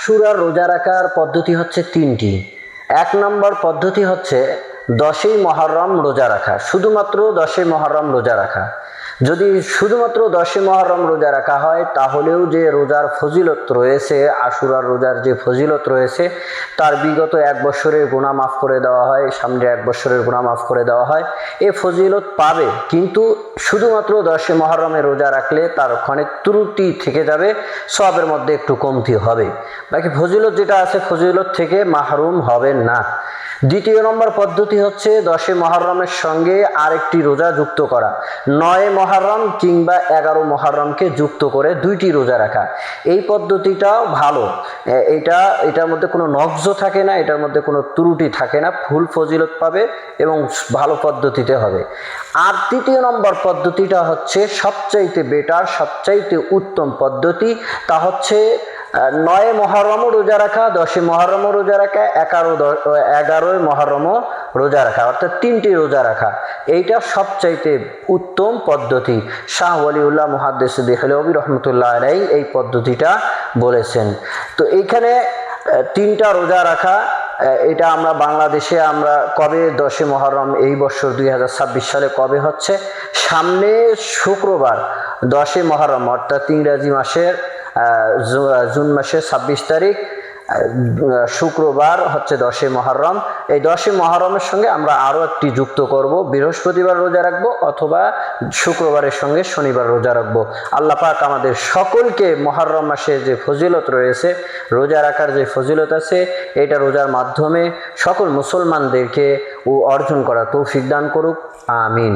আশুরার রোজা রাখার পদ্ধতি হচ্ছে তিনটি। এক নম্বর পদ্ধতি হচ্ছে 10ই মুহররম রোজা রাখা, শুধুমাত্র 10ই মুহররম রোজা রাখা। যদি শুধুমাত্র 10ই মুহররম রোজা রাখা হয় তাহলেও যে রোজার ফজিলত রয়েছে, আশুরার রোজার যে ফজিলত রয়েছে তার বিগত 1 বছরের গুনাহ মাফ করে দেওয়া হয়, সামনে 1 বছরের গুনাহ মাফ করে দেওয়া হয়, এ ফজিলত পাবে। কিন্তু শুধুমাত্র 10ই মুহররমে রোজা রাখলে তার ওখানে ত্রুটি থেকে যাবে, সওয়াবের মধ্যে একটু কমতি হবে, বাকি ফজিলত যেটা আছে ফজিলত থেকে মাহরুম হবে না। দ্বিতীয় নম্বর পদ্ধতি হচ্ছে 10ই মুহররমের সঙ্গে আরেকটি রোজা যুক্ত করা, 9 মুহররম কিংবা 11 মুহররমকে যুক্ত করে 2টি রোজা রাখা। এই পদ্ধতিটাও ভালো, এটার মধ্যে কোনো নকজ থাকে না, এটার মধ্যে কোনো ত্রুটি থাকে না, ফুল ফজিলত পাবে এবং ভালো পদ্ধতিতে হবে। আর তৃতীয় নম্বর পদ্ধতিটা হচ্ছে সবচাইতে বেটার, সবচাইতে উত্তম পদ্ধতি, তা হচ্ছে 9 মুহররমও রোজা রাখা, 10 মুহররমও রোজা রাখা, 11 মুহররমও রোজা রাখা, অর্থাৎ 3টি রোজা রাখা। এইটা সবচাইতে উত্তম পদ্ধতি। শাহ ওয়ালিউল্লাহ মুহাদ্দিস দেহলভী রহমতুল্লাহ আলাইহি এই পদ্ধতিটা বলেছেন। তো এইখানে 3টা রোজা রাখা, এটা আমরা বাংলাদেশে আমরা কবে 10ই মুহররম এই বছর 2026 সালে কবে হচ্ছে, সামনে শুক্রবার 10ই মুহররম, অর্থাৎ ইংরেজি মাসের জুন মাসের 26 তারিখ শুক্রবার হচ্ছে 10ই মুহররম। এই 10ই মুহররমের সঙ্গে আমরা আরও একটি যুক্ত করব, বৃহস্পতিবার রোজা রাখবো অথবা শুক্রবারের সঙ্গে শনিবার রোজা রাখবো। আল্লাহ পাক আমাদের সকলকে মুহররম মাসে যে ফজিলত রয়েছে, রোজা রাখার যে ফজিলত আছে, এটা রোজার মাধ্যমে সকল মুসলমানদেরকে অর্জন করা তৌফিক দান করুক, আমিন।